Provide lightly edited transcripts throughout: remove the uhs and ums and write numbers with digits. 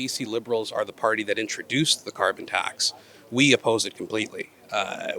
BC Liberals are the party that introduced the carbon tax, we oppose it completely.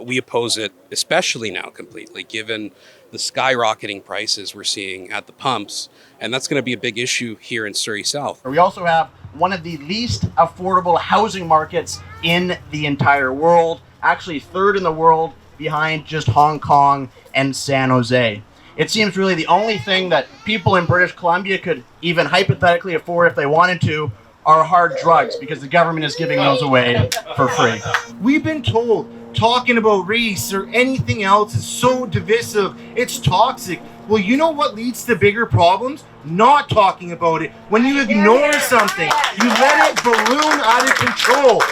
We oppose it especially now completely, given the skyrocketing prices we're seeing at the pumps. And that's going to be a big issue here in Surrey South. We also have one of the least affordable housing markets in the entire world, actually third in the world behind just Hong Kong and San Jose. It seems really the only thing that people in British Columbia could even hypothetically afford if they wanted to are hard drugs, because the government is giving those away for free. We've been told talking about race or anything else is so divisive, it's toxic. Well, you know what leads to bigger problems? Not talking about it. When you ignore something, you let it balloon out of control.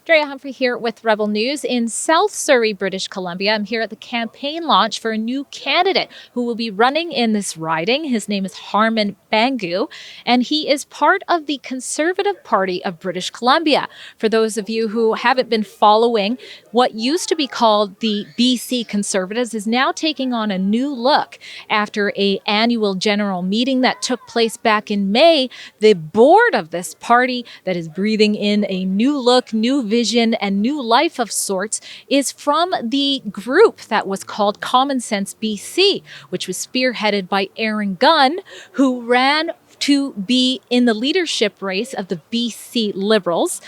Drea Humphrey here with Rebel News in South Surrey, British Columbia. I'm here at the campaign launch for a new candidate who will be running in this riding. His name is Harman Bhangu, and he is part of the Conservative Party of British Columbia. For those of you who haven't been following, what used to be called the BC Conservatives is now taking on a new look. After an annual general meeting that took place back in May, the board of this party that is breathing in a new look, new vision, and new life of sorts is from the group that was called Common Sense BC, which was spearheaded by Gunn, who ran to be in the leadership race of the BC Liberals.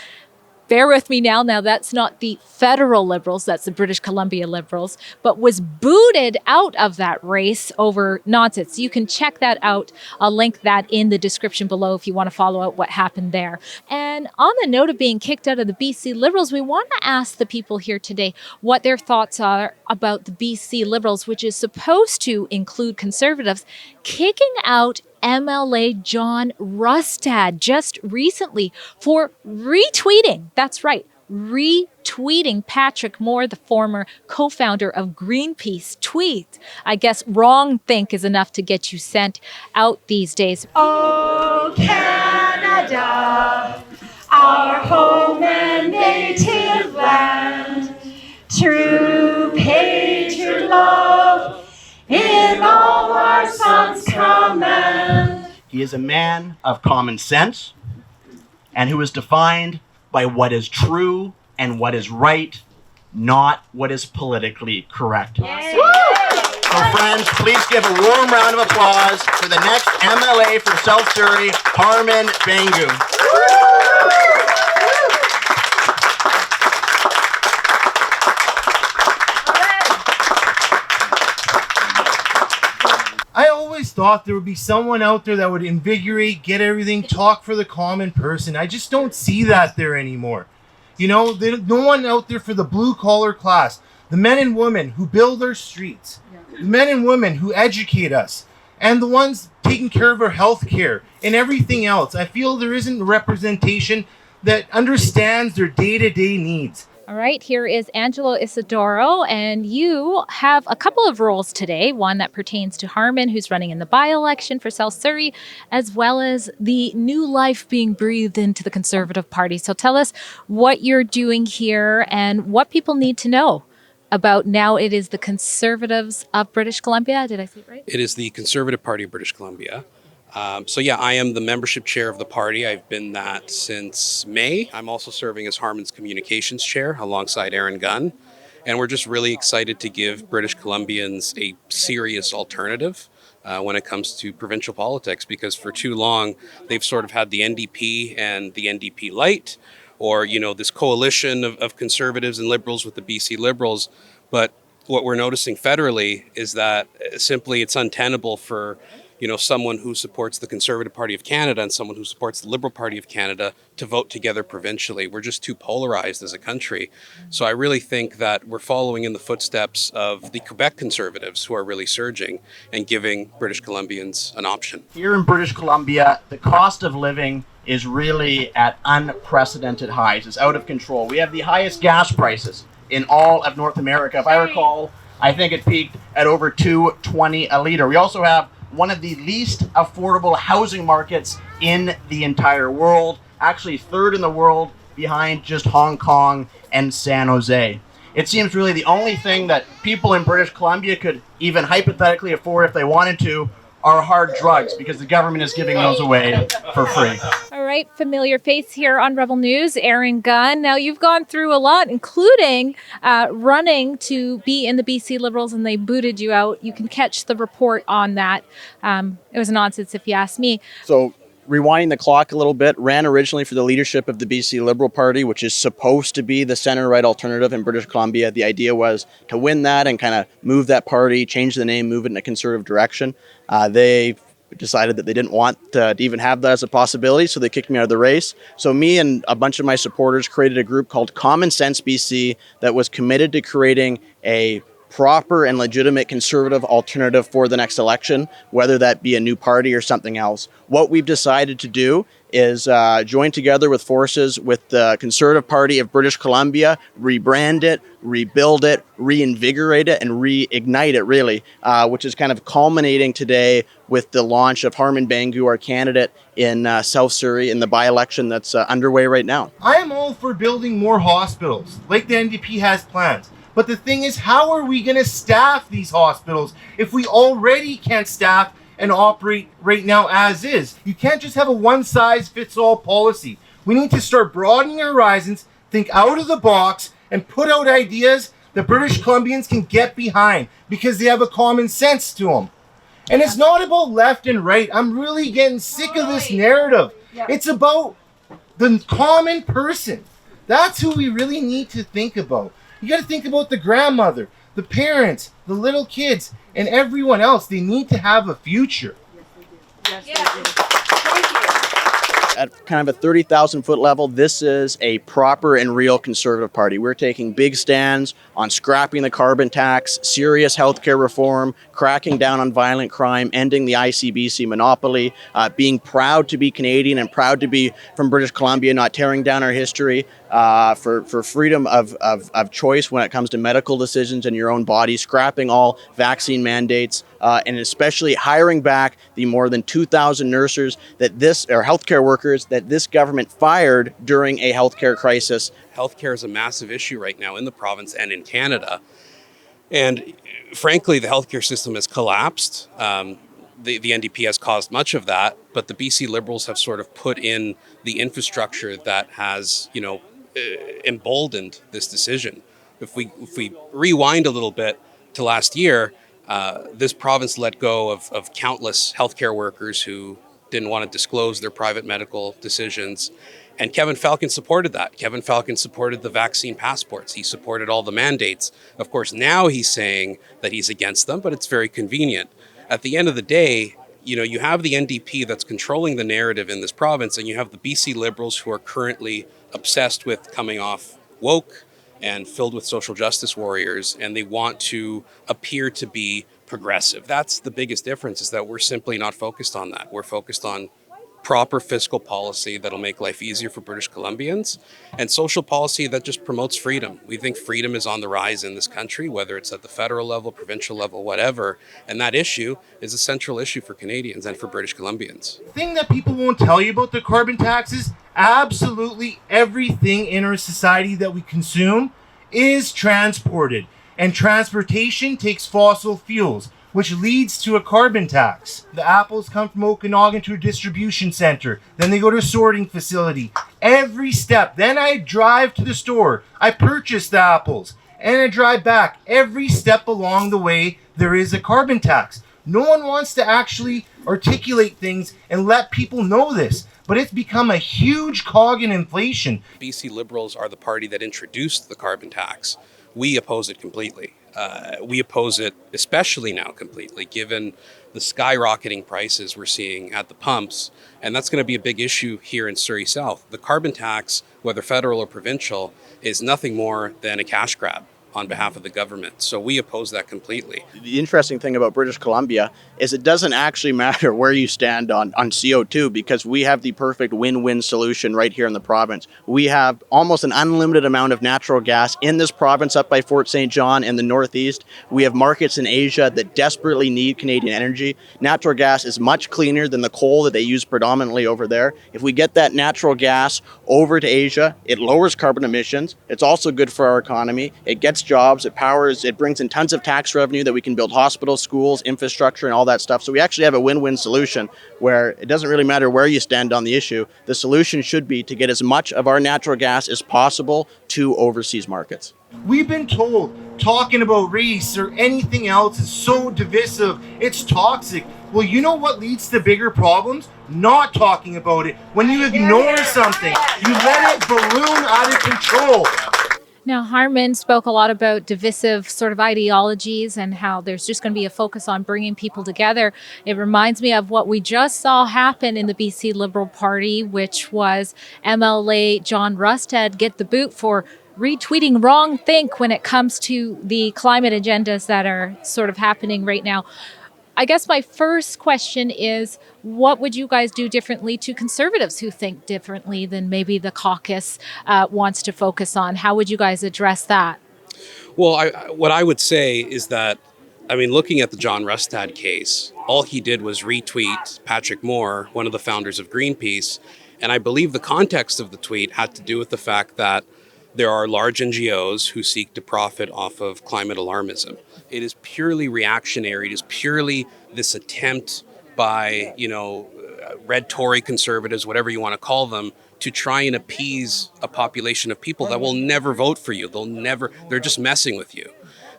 Bear with me now. Now, that's not the federal Liberals, that's the British Columbia Liberals, but was booted out of that race over nonsense. You can check that out. I'll link that in the description below if you want to follow out what happened there. And on the note of being kicked out of the BC Liberals, we want to ask the people here today what their thoughts are about the BC Liberals, which is supposed to include Conservatives, kicking out MLA John Rustad just recently for retweeting. That's right, retweeting Patrick Moore, the former co-founder of Greenpeace, tweet. I guess wrong think is enough to get you sent out these days. Oh, Canada, our home and native land, true patriot love in all our sons' command. He is a man of common sense and who is defined by what is true and what is right, not what is politically correct. Yay. So friends, please give a warm round of applause for the next MLA for South Surrey, Harman Bhangu. I always thought there would be someone out there that would invigorate, get everything, talk for the common person. I just don't see that there anymore. You know, there's no one out there for the blue-collar class, the men and women who build our streets, the men and women who educate us, and the ones taking care of our health care and everything else. I feel there isn't representation that understands their day-to-day needs. All right, here is Angelo Isadoro, and you have a couple of roles today, one that pertains to Harman, who's running in the by-election for South Surrey, as well as the new life being breathed into the Conservative Party. So tell us what you're doing here and what people need to know about now it is the Conservatives of British Columbia. Did I say it right? It is the Conservative Party of British Columbia. I am the membership chair of the party. I've been that since May. I'm also serving as Harman's communications chair alongside Gunn. And we're just really excited to give British Columbians a serious alternative when it comes to provincial politics, because for too long, they've sort of had the NDP and the NDP light, or, you know, this coalition of Conservatives and Liberals with the BC Liberals. But what we're noticing federally is that simply it's untenable for someone who supports the Conservative Party of Canada and someone who supports the Liberal Party of Canada to vote together provincially. We're just too polarized as a country. So I really think that we're following in the footsteps of the Quebec Conservatives, who are really surging and giving British Columbians an option. Here in British Columbia, the cost of living is really at unprecedented highs. It's out of control. We have the highest gas prices in all of North America. If I recall, I think it peaked at over $2.20 a liter. We also have one of the least affordable housing markets in the entire world, actually third in the world behind just Hong Kong and San Jose. It seems really the only thing that people in British Columbia could even hypothetically afford if they wanted to are hard drugs because the government is giving those away for free. All right, familiar face here on Rebel News, Aaron Gunn. Now, you've gone through a lot, including running to be in the BC Liberals, and they booted you out. You can catch the report on that. It was nonsense, if you ask me. So, rewinding the clock a little bit, ran originally for the leadership of the BC Liberal Party, which is supposed to be the center-right alternative in British Columbia. The idea was to win that and kind of move that party, change the name, move it in a conservative direction. They decided that they didn't want to even have that as a possibility, so they kicked me out of the race. So me and a bunch of my supporters created a group called Common Sense BC that was committed to creating a proper and legitimate conservative alternative for the next election, whether that be a new party or something else. What we've decided to do is join together with forces with the Conservative Party of British Columbia, rebrand it, rebuild it, reinvigorate it, and reignite it, really, which is kind of culminating today with the launch of Harman Bhangu, our candidate in South Surrey, in the by-election that's underway right now. I am all for building more hospitals, like the NDP has plans. But the thing is, how are we going to staff these hospitals if we already can't staff and operate right now as is? You can't just have a one-size-fits-all policy. We need to start broadening our horizons, think out of the box, and put out ideas that British Columbians can get behind because they have a common sense to them. And it's not about left and right. I'm really getting sick of this narrative. It's about the common person. That's who we really need to think about. You got to think about the grandmother, the parents, the little kids, and everyone else. They need to have a future. Yes, they do. Thank you. At kind of a 30,000 foot level, this is a proper and real conservative party. We're taking big stands on scrapping the carbon tax, serious healthcare reform, cracking down on violent crime, ending the ICBC monopoly, being proud to be Canadian and proud to be from British Columbia, not tearing down our history, for freedom of choice when it comes to medical decisions in your own body, scrapping all vaccine mandates, and especially hiring back the more than 2,000 nurses that healthcare workers that this government fired during a healthcare crisis. Healthcare is a massive issue right now in the province and in Canada. And frankly, the healthcare system has collapsed. The NDP has caused much of that, but the BC Liberals have sort of put in the infrastructure that has, emboldened this decision. If we rewind a little bit to last year, this province let go of countless healthcare workers who didn't want to disclose their private medical decisions. And Kevin Falcon supported that. Kevin Falcon supported the vaccine passports. He supported all the mandates. Of course, now he's saying that he's against them, but it's very convenient. At the end of the day, you have the NDP that's controlling the narrative in this province, and you have the BC Liberals who are currently obsessed with coming off woke and filled with social justice warriors, and they want to appear to be progressive. That's the biggest difference, is that we're simply not focused on that. We're focused on proper fiscal policy that'll make life easier for British Columbians and social policy that just promotes freedom. We think freedom is on the rise in this country, whether it's at the federal level, provincial level, whatever. And that issue is a central issue for Canadians and for British Columbians. The thing that people won't tell you about the carbon taxes, absolutely everything in our society that we consume is transported. And transportation takes fossil fuels, which leads to a carbon tax. The apples come from Okanagan to a distribution center. Then they go to a sorting facility. Every step. Then I drive to the store. I purchase the apples. And I drive back. Every step along the way, there is a carbon tax. No one wants to actually articulate things and let people know this. But it's become a huge cog in inflation. BC Liberals are the party that introduced the carbon tax. We oppose it completely. We oppose it especially now completely, given the skyrocketing prices we're seeing at the pumps. And that's going to be a big issue here in Surrey South. The carbon tax, whether federal or provincial, is nothing more than a cash grab on behalf of the government. So we oppose that completely. The interesting thing about British Columbia is it doesn't actually matter where you stand on CO2, because we have the perfect win-win solution right here in the province. We have almost an unlimited amount of natural gas in this province up by Fort St. John in the northeast. We have markets in Asia that desperately need Canadian energy. Natural gas is much cleaner than the coal that they use predominantly over there. If we get that natural gas over to Asia, it lowers carbon emissions. It's also good for our economy. It gets creates jobs, it brings in tons of tax revenue that we can build hospitals, schools, infrastructure, and all that stuff. So we actually have a win-win solution where it doesn't really matter where you stand on the issue. The solution should be to get as much of our natural gas as possible to overseas markets. We've been told talking about race or anything else is so divisive, it's toxic. Well, you know what leads to bigger problems? Not talking about it. When you ignore something, you let it balloon out of control. Now, Harman spoke a lot about divisive sort of ideologies and how there's just going to be a focus on bringing people together. It reminds me of what we just saw happen in the BC Liberal Party, which was MLA John Rustad get the boot for retweeting wrong think when it comes to the climate agendas that are sort of happening right now. I guess my first question is, what would you guys do differently to conservatives who think differently than maybe the caucus wants to focus on? How would you guys address that? Well, what I would say is that, I mean, looking at the John Rustad case, all he did was retweet Patrick Moore, one of the founders of Greenpeace. And I believe the context of the tweet had to do with the fact that there are large NGOs who seek to profit off of climate alarmism. It is purely reactionary. It is purely this attempt by, red Tory conservatives, whatever you want to call them, to try and appease a population of people that will never vote for you. They're just messing with you.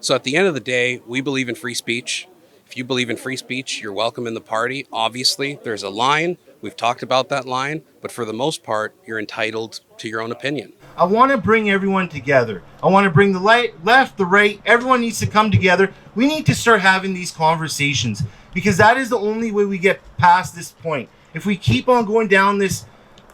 So at the end of the day, we believe in free speech. If you believe in free speech, you're welcome in the party. Obviously, there's a line. We've talked about that line. But for the most part, you're entitled to your own opinion. I want to bring everyone together. I want to bring the left, the right. Everyone needs to come together. We need to start having these conversations because that is the only way we get past this point. If we keep on going down this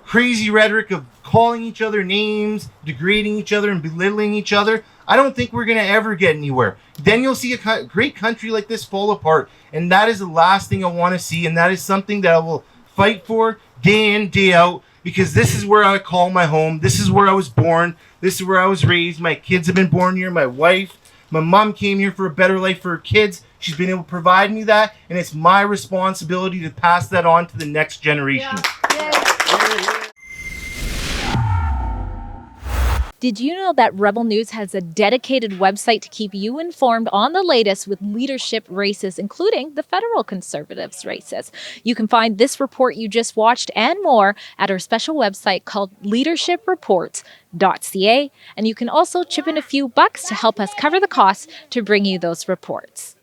crazy rhetoric of calling each other names, degrading each other, and belittling each other, I don't think we're going to ever get anywhere. Then you'll see a great country like this fall apart. And that is the last thing I want to see. And that is something that I will fight for day in, day out. Because this is where I call my home. This is where I was born. This is where I was raised. My kids have been born here. My wife, my mom came here for a better life for her kids. She's been able to provide me that. And it's my responsibility to pass that on to the next generation. Did you know that Rebel News has a dedicated website to keep you informed on the latest with leadership races, including the federal Conservatives races? You can find this report you just watched and more at our special website called leadershipreports.ca. And you can also chip in a few bucks to help us cover the costs to bring you those reports.